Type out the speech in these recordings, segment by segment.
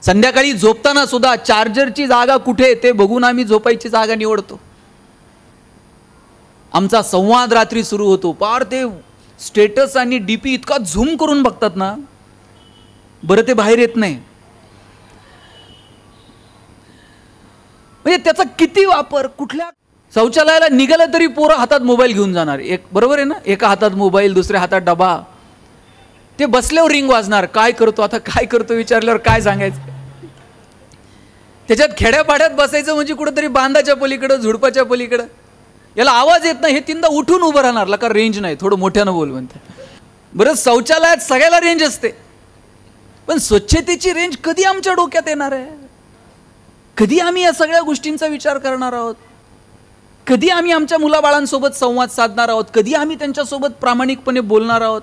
संध्याकाळी झोपताना सुद्धा चार्जरची जागा कुठे ते बघून आम्ही झोपायची जागा निवडतो. आमचा संवाद रात्री सुरू होतो. पार ते स्टेटस आणि डीपी इतका झूम करून बघतात ना, बरं ते बाहेर येत नाही. म्हणजे त्याचा किती वापर, कुठल्या शौचालयाला निघालं तरी पोरं हातात मोबाईल घेऊन जाणार. एक बरोबर आहे ना, एका हातात मोबाईल दुसऱ्या हातात डबा. ते बसल्यावर रिंग वाजणार, काय करतो आता, काय करतो विचारल्यावर काय सांगायचं. त्याच्यात खेड्यापाड्यात बसायचं म्हणजे कुठंतरी बांधाच्या पलीकडं झुडपाच्या पलीकडं. याला आवाज येत नाही हे तीनदा उठून उभं राहणार, लका रेंज नाही, थोडं मोठ्यानं बोल म्हणते. बरं शौचालयात सगळ्याला रेंज असते, पण स्वच्छतेची रेंज कधी आमच्या डोक्यात येणार आहे? कधी आम्ही या सगळ्या गोष्टींचा विचार करणार आहोत? कधी आम्ही आमच्या मुलाबाळांसोबत संवाद साधणार आहोत? कधी आम्ही त्यांच्यासोबत प्रामाणिकपणे बोलणार आहोत?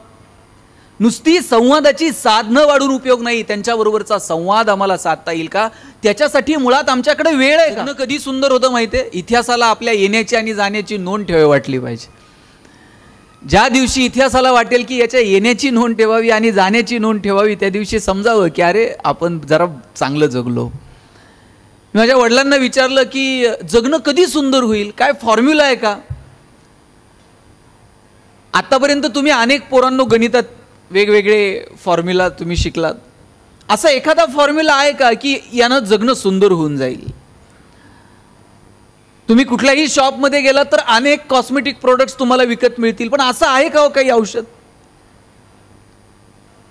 नुसती संवादाची साधनं वाढून उपयोग नाही, त्यांच्याबरोबरचा संवाद आम्हाला साधता येईल का त्याच्यासाठी मुळात आमच्याकडे वेळ आहे का? कधी सुंदर होतं माहिती आहे, इतिहासाला आपल्या येण्याची आणि जाण्याची नोंद ठेवावी वाटली पाहिजे. ज्या दिवशी इतिहासाला वाटेल की याच्या येण्याची नोंद ठेवावी आणि जाण्याची नोंद ठेवावी, त्या दिवशी समजावं की अरे आपण जरा चांगलं जगलो. माझ्या वडिलांना विचारलं की जगणं कधी सुंदर होईल, काय फॉर्म्युला आहे का? आतापर्यंत तुम्ही अनेक पोरांनो गणितात वेगवेगळे फॉर्म्युला तुम्ही शिकलात, असा एखादा फॉर्म्युला आहे का की यानं जगणं सुंदर होऊन जाईल? तुम्ही कुठल्याही शॉपमध्ये गेलात तर अनेक कॉस्मेटिक प्रोडक्ट्स तुम्हाला विकत मिळतील, पण असं आहे का हो काही औषध,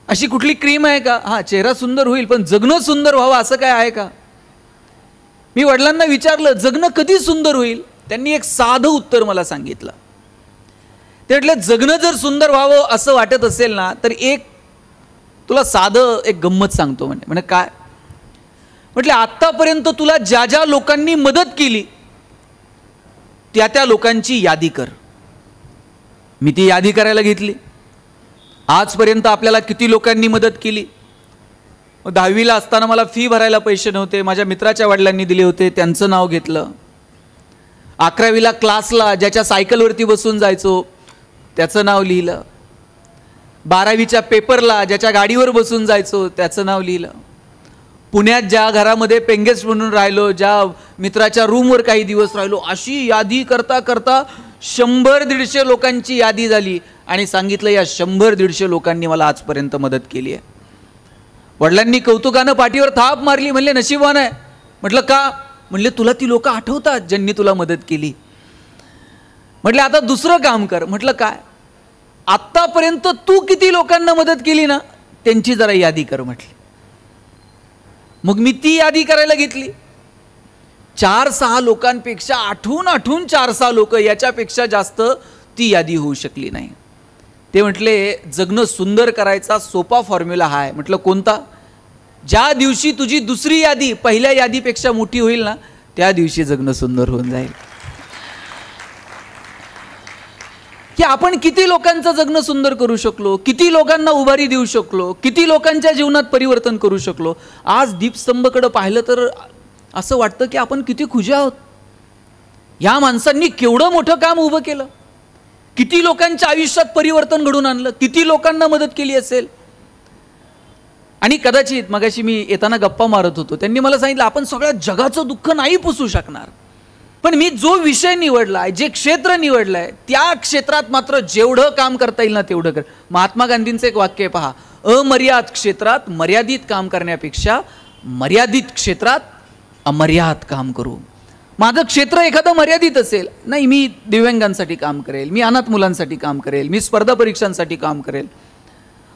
अशी कुठली क्रीम आहे का? हा, चेहरा सुंदर होईल पण जगणं सुंदर व्हावं असं काय आहे का? मी वडिलांना विचारलं जगणं कधी सुंदर होईल, त्यांनी एक साधं उत्तर मला सांगितलं. ते म्हटलं जगणं जर सुंदर व्हावं असं वाटत असेल ना तर एक तुला साधं एक गंमत सांगतो. म्हणे काय? म्हटलं आतापर्यंत तुला ज्या ज्या लोकांनी मदत केली त्या त्या लोकांची यादी कर. मी ती यादी करायला घेतली. आजपर्यंत आपल्याला किती लोकांनी मदत केली? 10वीला असताना मला फी भरायला पैसे नव्हते, माझ्या मित्राच्या वडिलांनी दिले होते, त्यांचं नाव घेतलं. 11वीला क्लासला ज्याच्या सायकलवरती बसून जायचो त्याचं नाव लिहिलं. 12वीच्या पेपरला ज्याच्या गाडीवर बसून जायचो त्याचं नाव लिहिलं. पुण्यात ज्या घरामध्ये पेंगेस्ट म्हणून राहिलो, ज्या मित्राच्या रूमवर काही दिवस राहिलो, अशी यादी करता करता 100-150 लोकांची यादी झाली आणि सांगितलं या 100-150 लोकांनी मला आजपर्यंत मदत केली आहे. वडिलांनी कौतुकानं पाठीवर थाप मारली, म्हणले नशीबवान आहे. म्हटलं का? म्हणले तुला ती लोक आठवतात ज्यांनी तुला मदत केली. म्हटलं आता दुसरं काम कर. म्हटलं काय? आत्तापर्यंत तू किती लोकांना मदत केली ना त्यांची जरा यादी कर म्हटली. मग मी ती यादी करायला घेतली. 4-6 लोकांपेक्षा आठवून 4-6 लोक, याच्यापेक्षा जास्त ती यादी होऊ शकली नाही. ते म्हटले जगणं सुंदर करायचा सोपा फॉर्म्युला हा आहे. म्हटलं कोणता? ज्या दिवशी तुझी दुसरी यादी पहिल्या यादीपेक्षा मोठी होईल ना त्या दिवशी जगणं सुंदर होऊन जाईल. की आपण किती लोकांचं जगणं सुंदर करू शकलो, किती लोकांना उभारी देऊ शकलो, किती लोकांच्या जीवनात परिवर्तन करू शकलो. आज दीपस्तंभकडे पाहिलं तर असं वाटतं की आपण किती खुशी आहोत. या माणसांनी केवढं मोठं काम उभं केलं, किती लोकांच्या आयुष्यात परिवर्तन घडून आणलं, किती लोकांना मदत केली असेल. आणि कदाचित मगाशी मी येताना गप्पा मारत होतो, त्यांनी मला सांगितलं आपण सगळ्या जगाचं दुःख नाही पुसू शकणार, पण मी जो विषय निवडलाय, जे क्षेत्र निवडलंय त्या क्षेत्रात मात्र जेवढं काम करता येईल ना तेवढं कर. महात्मा गांधींचं एक वाक्य पहा, अमर्याद क्षेत्रात मर्यादित काम करण्यापेक्षा मर्यादित क्षेत्रात अमर्याद काम करू. माझं क्षेत्र एखादं मर्यादित असेल, नाही मी दिव्यांगांसाठी काम करेल, मी अनाथ मुलांसाठी काम करेल, मी स्पर्धा परीक्षांसाठी काम करेल,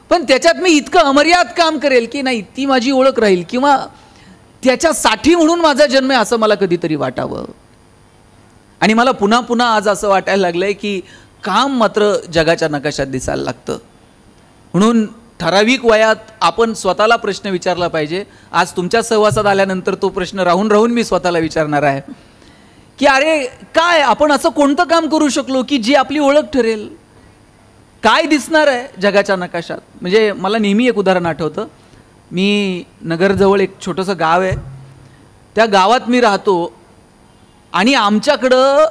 पण त्याच्यात मी इतकं अमर्याद काम करेल की नाही ती माझी ओळख राहील किंवा त्याच्यासाठी म्हणून माझा जन्म आहे असं मला कधीतरी वाटावं. आणि मला पुन्हा पुन्हा आज असं वाटायला लागलंय की काम मात्र जगाच्या नकाशात दिसायला लागतं. म्हणून ठराविक वयात आपण स्वतःला प्रश्न विचारला पाहिजे. आज तुमच्या सहवासात आल्यानंतर तो प्रश्न राहून राहून मी स्वतःला विचारणार आहे की अरे काय आपण असं कोणतं काम करू शकलो की जी आपली ओळख ठरेल, काय दिसणार आहे जगाच्या नकाशात. म्हणजे मला नेहमी एक उदाहरण आठवतं. मी नगरजवळ एक छोटंसं गाव आहे, त्या गावात मी राहतो आणि आमच्याकडं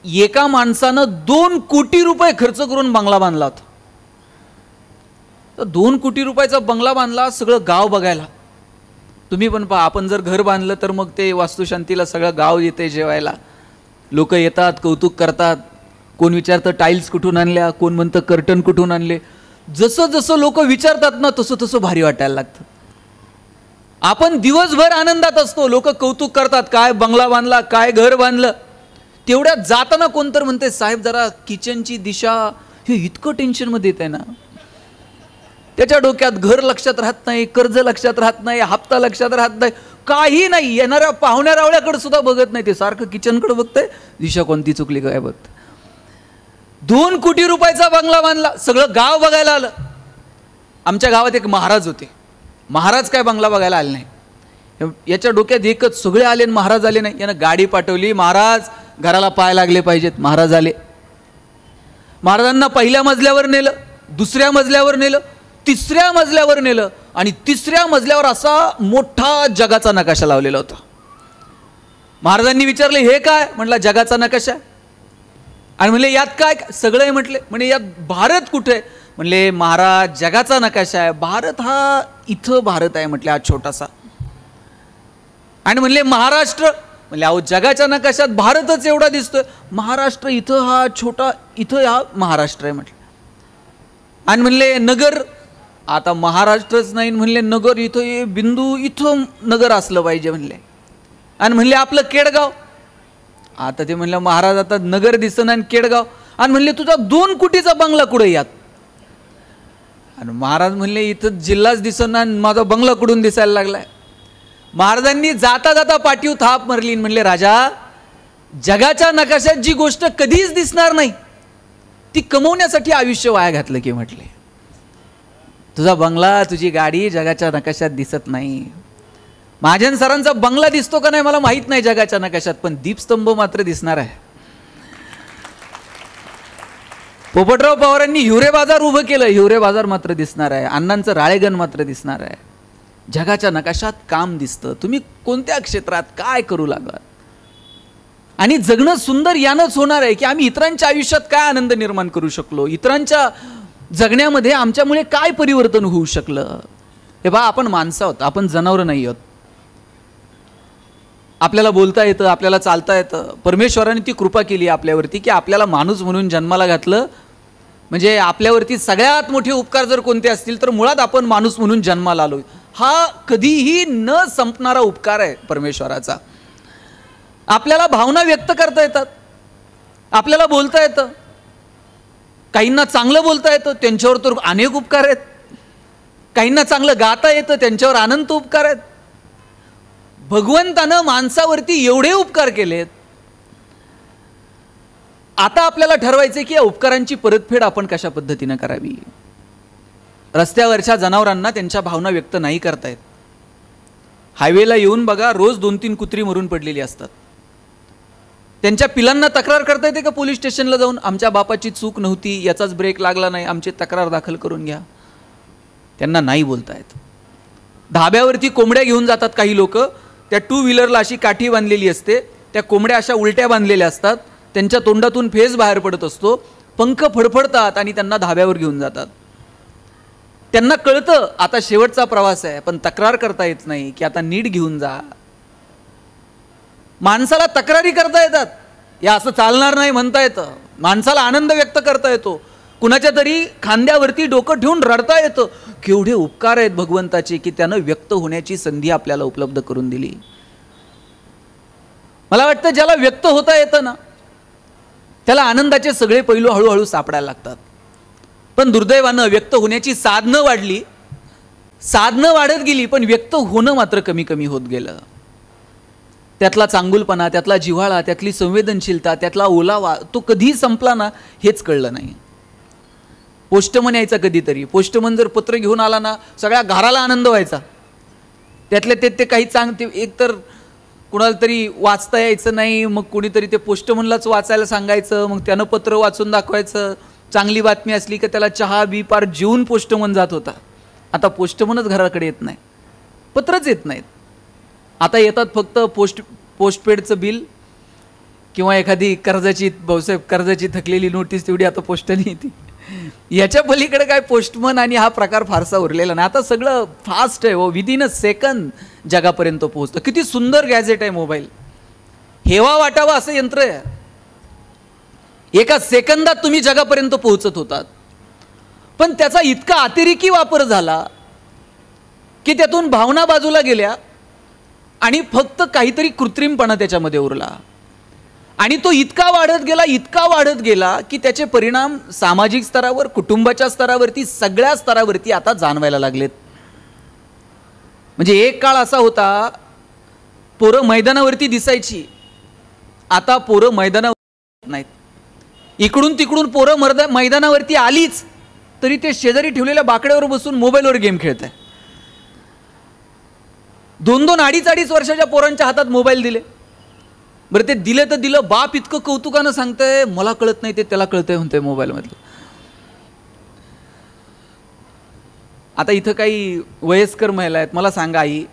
एका माणसानं 2 कोटी रुपये खर्च करून बंगला बांधला होता. तर 2 कोटी रुपयाचा बंगला बांधला, सगळं गाव बघायला. तुम्ही पण पहा, आपण जर घर बांधलं तर मग ते वास्तुशांतीला सगळं गाव येते जेवायला, लोक येतात, कौतुक करतात, कोण विचारतं टाईल्स कुठून आणल्या, कोण म्हणतं कर्टन कुठून आणले. जसं जसं लोक विचारतात ना तसं तसं भारी वाटायला लागतं. आपण दिवसभर आनंदात असतो, लोक कौतुक करतात, काय बंगला बांधला, काय घर बांधलं. तेवढ्यात जाताना कोणतर म्हणते, साहेब जरा किचनची दिशा, हे इतकं टेन्शनमध्ये येत आहे ना. त्याच्या डोक्यात घर लक्षात राहत नाही, कर्ज लक्षात राहत नाही, हप्ता लक्षात राहत नाही, काही नाही. येणाऱ्या पाहुण्या रावळ्याकडे सुद्धा बघत नाही, ते सारखं किचनकडे बघतंय, दिशा कोणती चुकली काय बघत. 2 कोटी रुपयाचा बंगला बांधला, सगळं गाव बघायला आलं. आमच्या गावात एक महाराज होते, महाराज काय बंगला बघायला आले नाही. याच्या डोक्यात एकच, सगळे आले आणि महाराज आले नाही. यानं गाडी पाठवली, महाराज घराला पाय लागले पाहिजेत. महाराज आले, महाराजांना पहिल्या मजल्यावर नेलं, दुसऱ्या मजल्यावर नेलं, तिसऱ्या मजल्यावर नेलं आणि तिसऱ्या मजल्यावर असा मोठा जगाचा नकाशा लावलेला होता. महाराजांनी विचारले, हे काय? म्हटलं जगाचा नकाशा. आणि म्हणले यात काय? सगळं आहे म्हटले. म्हणजे यात भारत कुठे आहे? म्हणले महाराज जगाचा नकाशा आहे, भारत हा इथं भारत आहे म्हटले, हा छोटासा. आणि म्हणले महाराष्ट्र, म्हणले अहो जगाच्या नकाशात भारतच एवढा दिसतोय, महाराष्ट्र इथं हा छोटा, इथं हा महाराष्ट्र आहे म्हटलं. आणि म्हणले नगर, आता महाराष्ट्रच नाही म्हणले, नगर इथं हे बिंदू इथं नगर असलं पाहिजे म्हणले. आणि म्हणले आपलं केडगाव. आता ते म्हणलं महाराज आता नगर दिसना आणि केडगाव. आणि म्हणले तुझा 2 कोटीचा बंगला कुठे यात? आणि महाराज म्हणले इथं जिल्हाच दिसना आणि माझा बंगला कुठून दिसायला लागलाय. महाराजांनी जाता जाता पाठीव थाप मारली, म्हणले राजा जगाच्या नकाशात जी गोष्ट कधीच दिसणार नाही ती कमवण्यासाठी आयुष्य वाया घातलं की म्हटले. तुझा बंगला, तुझी गाडी जगाच्या नकाशात दिसत नाही. महाजन सरांचा बंगला दिसतो का नाही मला माहित नाही जगाच्या नकाशात, पण दीपस्तंभ मात्र दिसणार आहे. पोपटराव पवारांनी हिवरे बाजार उभं केलं, हिवरे बाजार मात्र दिसणार आहे. अण्णांचं राळेगण मात्र दिसणार आहे. जगाच्या नकाशात काम दिसतं, तुम्ही कोणत्या क्षेत्रात काय करू लागलात. आणि जगणं सुंदर यानंच होणार आहे की आम्ही इतरांच्या आयुष्यात काय आनंद निर्माण करू शकलो, इतरांच्या जगण्यामध्ये आमच्यामुळे काय परिवर्तन होऊ शकलं. हे बा, आपण माणसं आहोत, आपण जनावरं नाही आहोत. आपल्याला बोलता येतं, आपल्याला चालता येतं. परमेश्वराने ती कृपा केली आपल्यावरती की आपल्याला माणूस म्हणून जन्माला घातलं. म्हणजे आपल्यावरती सगळ्यात मोठे उपकार जर कोणते असतील तर मुळात आपण माणूस म्हणून जन्माला आलोय. हा कधीही न संपणारा उपकार आहे परमेश्वराचा. आपल्याला भावना व्यक्त करता येतात, आपल्याला बोलता येतं, काहींना चांगलं बोलता येतं, त्यांच्यावर तर अनेक उपकार आहेत. काहींना चांगलं गाता येतं, त्यांच्यावर अनंत उपकार आहेत. भगवंतानं माणसावरती एवढे उपकार केलेत. आता आपल्याला ठरवायचे की या उपकारांची परतफेड आपण कशा पद्धतीने करावी. रस्त्यावरच्या जनावरांना त्यांच्या भावना व्यक्त नाही करता येत. हायवेला येऊन बघा, रोज 2-3 कुत्री मरून पडलेली असतात. त्यांच्या पिलांना तक्रार करता येते का पोलीस स्टेशनला जाऊन, आमच्या बापाची चूक नव्हती, याचाच ब्रेक लागला नाही, आमची तक्रार दाखल करून घ्या. त्यांना नाही बोलता येत. धाब्यावरती कोंबड्या घेऊन जातात काही लोक, त्या 2 व्हीलरला अशी काठी बांधलेली असते, त्या कोंबड्या अशा उलट्या बांधलेल्या असतात, त्यांच्या तोंडातून फेस बाहेर पडत असतो, पंख फडफडतात आणि त्यांना धाब्यावर घेऊन जातात. त्यांना कळतं आता शेवटचा प्रवास आहे, पण तक्रार करता येत नाही की आता नीट घेऊन जा. माणसाला तक्रारी करता येतात, या असं चालणार नाही म्हणता येतं. माणसाला आनंद व्यक्त करता येतो, कुणाच्या तरी खांद्यावरती डोकं ठेवून रडता येतं. केवढे उपकार आहेत भगवंताचे की त्यानं व्यक्त होण्याची संधी आपल्याला उपलब्ध करून दिली. मला वाटतं ज्याला व्यक्त होता येतं ना त्याला आनंदाचे सगळे पैलू हळूहळू सापडायला लागतात. पण दुर्दैवानं व्यक्त होण्याची साधनं वाढली, साधनं वाढत गेली, पण व्यक्त होणं मात्र कमी कमी होत गेलं. त्यातला चांगुलपणा, त्यातला जिव्हाळा, त्यातली संवेदनशीलता, त्यातला ओलावा तो कधी संपला ना हेच कळलं नाही. पोस्टमन यायचा कधीतरी, पोस्टमन जर पत्र घेऊन आला ना सगळ्या घराला आनंद व्हायचा. त्यातले ते काही ते एकतर कुणाला तरी वाचता यायचं नाही, मग कोणीतरी ते पोस्टमनलाच वाचायला सांगायचं, मग त्यानं पत्र वाचून दाखवायचं. चांगली बातमी असली की त्याला चहा बी पार जेवून पोस्टमन जात होता. आता पोस्टमनच घराकडे येत नाही, पत्रच येत नाहीत. आता येतात फक्त पोस्टपेडचं बिल किंवा एखादी कर्जाची, भाऊसाहेब कर्जाची थकलेली नोटीस तेवढी आता पोस्टाने येते. याच्या पलीकडे काय पोस्टमन आणि हा प्रकार फारसा उरलेला नाही. आता सगळं फास्ट आहे हो, विदिन अ सेकंद जगापर्यंत पोहोचतं. किती सुंदर गॅजेट आहे मोबाईल, हेवा वाटावा असं यंत्र आहे. एका सेकंदात तुम्ही जगापर्यंत पोहोचत होतात. पण त्याचा इतका अतिरेकी वापर झाला की त्यातून भावना बाजूला गेल्या आणि फक्त काहीतरी कृत्रिमपणा त्याच्यामध्ये उरला. आणि तो इतका वाढत गेला की त्याचे परिणाम सामाजिक स्तरावर, कुटुंबाच्या स्तरावरती, सगळ्या स्तरावरती आता जाणवायला लागलेत. म्हणजे एक काळ असा होता, पोरं मैदानावरती दिसायची, आता पोरं मैदानावर नाहीत. इकडून तिकडून पोरं मैदानावरती आलीच तरी ते शेजारी ठेवलेल्या बाकड्यावर बसून मोबाईलवर गेम खेळत आहे. 2-2, 2.5 वर्षाच्या पोरांच्या हातात मोबाईल दिले. बरं, ते दिले तर दिलं, बाप इतकं कौतुकानं सांगतंय, मला कळत नाही ते त्याला कळतंय म्हणतंय मोबाईलमधलं. आता इथं काही वयस्कर महिला आहेत, मला सांगा आई,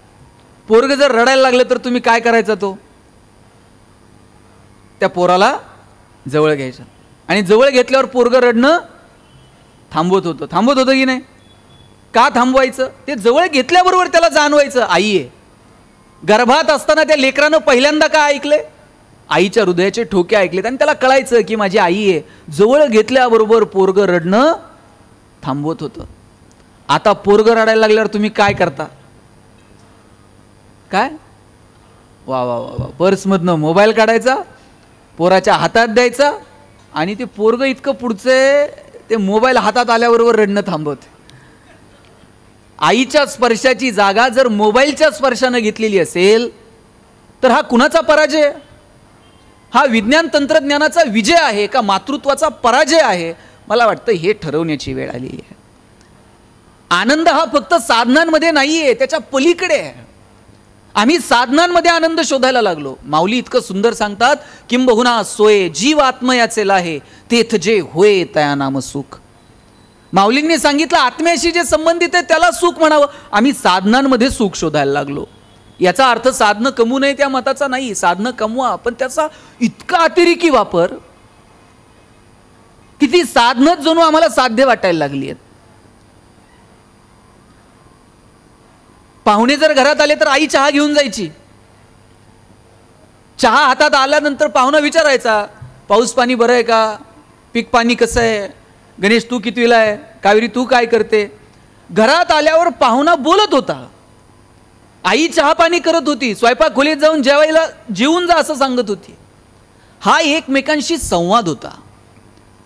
पोरग जर रडायला लागलं तर तुम्ही काय करायचं? तो त्या पोराला जवळ घ्यायचं आणि जवळ घेतल्यावर पोरग रडणं थांबवत होतं की नाही? का थांबवायचं? ते जवळ घेतल्याबरोबर त्याला जाणवायचं आई आहे. गर्भात असताना त्या लेकरानं पहिल्यांदा काय ऐकले? आईच्या हृदयाचे ठोके ऐकलेत आणि त्याला कळायचं की माझी आई आहे. जवळ घेतल्याबरोबर पोरग रडणं थांबवत होतं. आता पोरग रडायला लागल्यावर तुम्ही काय करता? काय? वा वा वा, पर्समधनं मोबाईल काढायचा, पोराच्या हातात द्यायचा आणि ते पोरग इतकं पुढचे ते मोबाईल हातात आल्याबरोबर रडणं थांबवते. आईच्या स्पर्शाची जागा जर मोबाईलच्या स्पर्शानं घेतलेली असेल तर हा कुणाचा पराजय? हा विज्ञान तंत्रज्ञानाचा विजय आहे का मातृत्वाचा पराजय आहे? मला वाटतं हे ठरवण्याची वेळ आली आहे. आनंद हा फक्त साधनांमध्ये नाहीये, त्याच्या पलीकडे आहे. आम्ही साधनांमध्ये आनंद शोधायला लागलो. माऊली इतकं सुंदर सांगतात, किंबहुना सोये जीव आत्मयाचे लाहे, तेथ जे होय तया नाम सुख. माऊलींनी सांगितलं आत्म्याशी जे संबंधित आहे त्याला सुख म्हणावं. आम्ही साधनांमध्ये सुख शोधायला लागलो. याचा अर्थ साधनं कमवू नये त्या मताचा नाही, साधनं कमवा, पण त्याचा इतका अतिरेकी वापर की ती साधनच जणू आम्हाला साध्य वाटायला लागली आहेत. पाहुणे जर घरात आले तर आई चहा घेऊन जायची. चहा हातात आल्यानंतर पाहुणा विचारायचा, पाऊस पाणी बरं आहे का? पीक पाणी कसं आहे? गणेश तू कितवीला आहे? कावेरी तू काय करते? घरात आल्यावर पाहुणा बोलत होता, आई चहा पाणी करत होती, स्वयंपाक खोलीत जाऊन जेवायला जेवून जा असं सांगत होती. हा एकमेकांशी संवाद होता.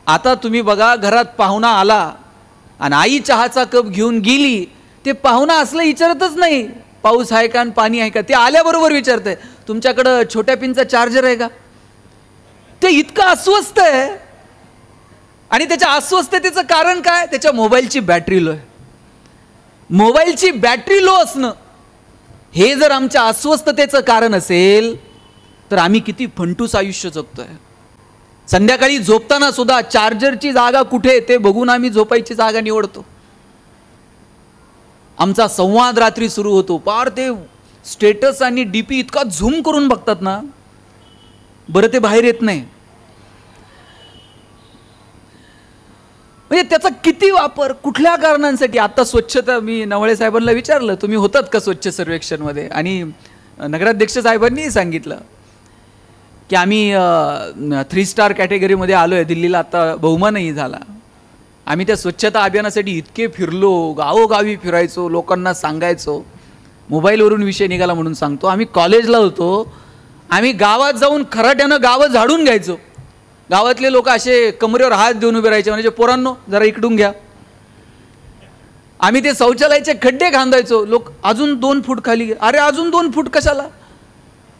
आता तुम्ही बघा, घरात पाहुणा आला आणि आई चहाचा कप घेऊन गेली, ते पाहुणा असलं विचारतच नाही पाऊस आहे का आणि पाणी आहे का. ते आल्याबरोबर विचारतंय तुमच्याकडं छोट्या पिनचा चार्जर आहे का. ते इतकं अस्वस्थ आहे आणि त्याच्या अस्वस्थतेचं कारण काय? त्याच्या मोबाईलची बॅटरी लो आहे. मोबाईलची बॅटरी लो असणं हे जर आमच्या अस्वस्थतेचं कारण असेल तर आम्ही किती फंटूस आयुष्य जगतोय. संध्याकाळी झोपताना सुद्धा चार्जरची जागा कुठे ते बघून आम्ही झोपायची जागा निवडतो. आमचा संवाद रात्री सुरू होतो, पार ते स्टेटस आणि डीपी इतका झूम करून बघतात ना, बरं ते बाहेर येत नाही. म्हणजे त्याचा किती वापर कुठल्या कारणांसाठी? आता स्वच्छता, मी नवळे साहेबांना विचारलं तुम्ही होतात का स्वच्छ सर्वेक्षण मध्ये, आणि नगराध्यक्ष साहेबांनी सांगितलं की आम्ही 3 स्टार कॅटेगरीमध्ये आलोय. दिल्लीला आता बहुमानही झाला. आम्ही त्या स्वच्छता अभियानासाठी इतके फिरलो, गावोगावी फिरायचो, लोकांना सांगायचो. मोबाईलवरून विषय निघाला म्हणून सांगतो, आम्ही कॉलेजला होतो, आम्ही गावात जाऊन खराट्यानं गावं झाडून घ्यायचो. गावातले लोक असे कमरेवर हात देऊन उभे राहायचे, म्हणजे पोरांनो जरा इकडून घ्या. आम्ही ते शौचालयाचे खड्डे खांदायचो. लोक अजून 2 फूट खाली, अरे अजून 2 फूट कशाला?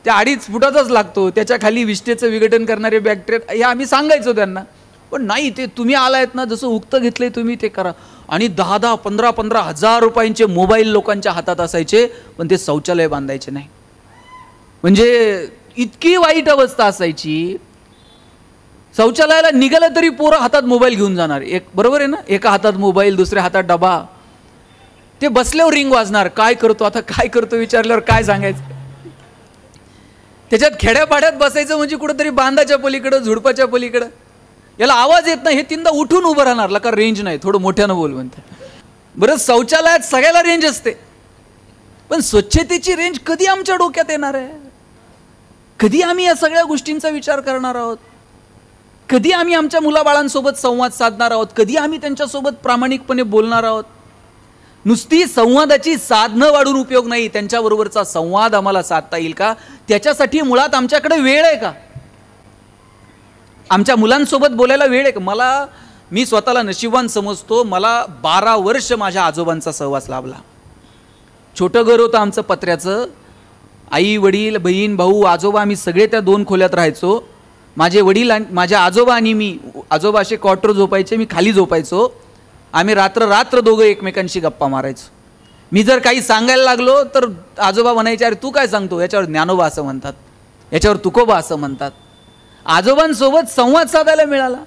त्या 2.5 फुटाचाच लागतो, त्याच्या खाली विष्ठेचं विघटन करणारे बॅक्टेरिया, हे आम्ही सांगायचो त्यांना. पण नाही, ते तुम्ही आलायत ना, जसं उक्त घेतलंय तुम्ही ते करा. आणि 10-10, 15-15 हजार रुपयांचे मोबाईल लोकांच्या हातात असायचे, पण ते शौचालय बांधायचे नाही. म्हणजे इतकी वाईट अवस्था असायची. शौचालयाला निघालं तरी पोरं हातात मोबाईल घेऊन जाणार. एक बरोबर आहे ना, एका हातात मोबाईल, दुसऱ्या हातात डबा. ते बसल्यावर रिंग वाजणार, काय करतो आता, काय करतो विचारल्यावर काय सांगायचं. त्याच्यात खेड्यापाड्यात बसायचं म्हणजे कुठंतरी बांधाच्या पलीकडं, झुडपाच्या पलीकडं. याला आवाज येत नाही, हे तीनदा उठून उभं राहणार, का रेंज नाही, थोडं मोठ्यानं बोल म्हणते. बरं, शौचालयात सगळ्याला रेंज असते, पण स्वच्छतेची रेंज कधी आमच्या डोक्यात येणार आहे? कधी आम्ही या सगळ्या गोष्टींचा विचार करणार आहोत? कधी आम्ही आमच्या मुलाबाळांसोबत संवाद साधणार आहोत? कधी आम्ही त्यांच्यासोबत प्रामाणिकपणे बोलणार आहोत? नुसती संवादाची साधनं वाढून उपयोग नाही, त्यांच्याबरोबरचा संवाद आम्हाला साधता येईल का, त्याच्यासाठी मुळात आमच्याकडे वेळ आहे का? आमच्या मुलांसोबत बोलायला वेळ आहे का? मी स्वतःला नशीबवान समजतो, मला 12 वर्ष माझ्या आजोबांचा सहवास लाभला. छोटं घर होतं आमचं पत्र्याचं, आई वडील बहीण भाऊ आजोबा आम्ही सगळे त्या 2 खोल्यात राहायचो. माझे वडील माझे आजोबा आणि मी, आजोबा असे क्वार्टर झोपायचे, मी खाली झोपायचो. आम्ही रात्र दोघं एकमेकांशी गप्पा मारायचो. मी जर काही सांगायला लागलो तर आजोबा म्हणायचे, अरे तू काय सांगतो, याच्यावर ज्ञानोबा असं म्हणतात, याच्यावर तुकोबा असं म्हणतात. आजोबांसोबत संवाद साधायला मिळाला.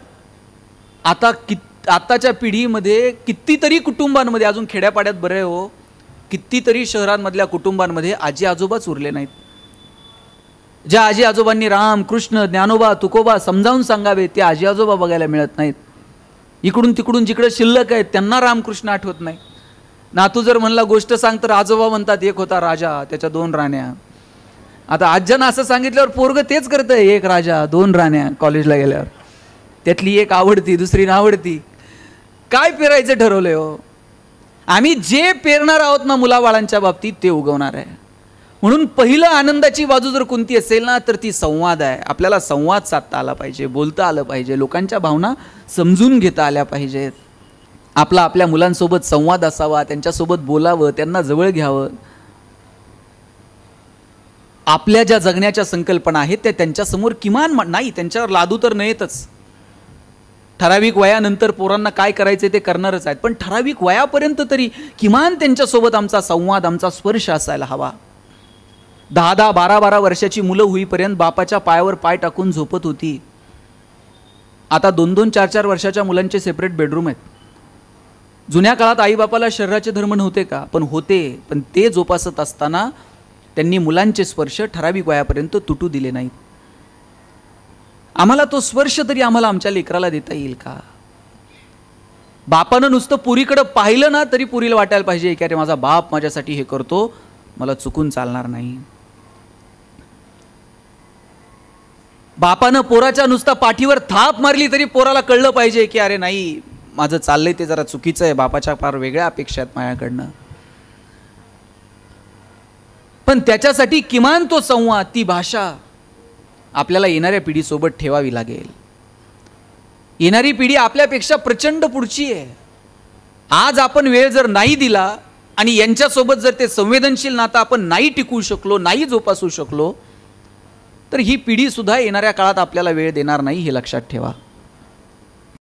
आताच्या पिढीमध्ये कितीतरी कुटुंबांमध्ये, अजून खेड्यापाड्यात बरे हो, कितीतरी शहरांमधल्या कुटुंबांमध्ये आजी आजोबाच उरले नाहीत. ज्या आजी आजोबांनी राम कृष्ण ज्ञानोबा तुकोबा समजावून सांगावे, ते आजी आजोबा बघायला मिळत नाहीत. इकडून तिकडून जिकडे शिल्लक आहेत त्यांना रामकृष्ण आठवत नाही. नातू जर म्हणला गोष्ट सांग तर आजोबा म्हणतात, एक होता राजा, त्याच्या 2 राण्या. आता आज्यानं असं सांगितल्यावर पोरग तेच करतंय, 1 राजा 2 राण्या. कॉलेजला गेल्यावर त्यातली एक आवडती, दुसरी नावडती. काय पेरायचं ठरवलंय हो? आम्ही जे पेरणार आहोत ना मुलाबाळांच्या बाबतीत, ते उगवणार आहे. म्हणून पहिलं आनंदाची बाजू जर कोणती असेल ना, तर ती संवाद आहे. आपल्याला संवाद साधता आला पाहिजे, बोलता आलं पाहिजे, लोकांच्या भावना समजून घेता आल्या पाहिजेत. आपल्या मुलांसोबत संवाद असावा, त्यांच्यासोबत बोलावं, त्यांना जवळ घ्यावं. आपल्या ज्या जगण्याच्या संकल्पना आहेत त्या त्यांच्यासमोर किमान नाही, त्यांच्यावर लादू तर नयेतच. ठराविक वयानंतर पोरांना काय करायचे ते करणारच आहेत, पण ठराविक वयापर्यंत तरी किमान त्यांच्यासोबत आमचा संवाद, आमचा स्पर्श असायला हवा. 10-10, 12-12 वर्षाची मुलं होईपर्यंत बापाच्या पायावर पाय टाकून झोपत होती. आता 2-2, 4-4 वर्षाच्या मुलांचे सेपरेट बेडरूम आहेत. जुन्या काळात आईबापाला शरीराचे धर्म नव्हते का? पण होते. पण ते जोपासत असताना त्यांनी मुलांचे स्पर्श ठराविक वयापर्यंत तुटू दिले नाहीत. आम्हाला तो स्पर्श तरी आम्हाला आमच्या लेकराला देता येईल का? बापानं नुसतं पुरीकडे पाहिलं ना तरी पुरीला वाटायला पाहिजे की अरे माझा बाप माझ्यासाठी हे करतो, मला चुकून चालणार नाही. बापानं पोराच्या नुसता पाठीवर थाप मारली तरी पोराला कळलं पाहिजे की अरे नाही, माझं चाललंय ते जरा चुकीचं आहे, बापाच्या फार वेगळ्या अपेक्षा आहेत माझ्याकडनं. पण त्याच्यासाठी किमान तो संवाद, ती भाषा आपल्याला येणाऱ्या पिढीसोबत ठेवावी लागेल. येणारी पिढी आपल्यापेक्षा प्रचंड पुढची आहे. आज आपण वेळ जर नाही दिला आणि यांच्यासोबत जर ते संवेदनशील नातं आपण नाही टिकवू शकलो, नाही जोपासू शकलो, तर ही पिढी सुद्धा येणाऱ्या काळात आपल्याला वेळ देणार नाही, हे लक्षात ठेवा.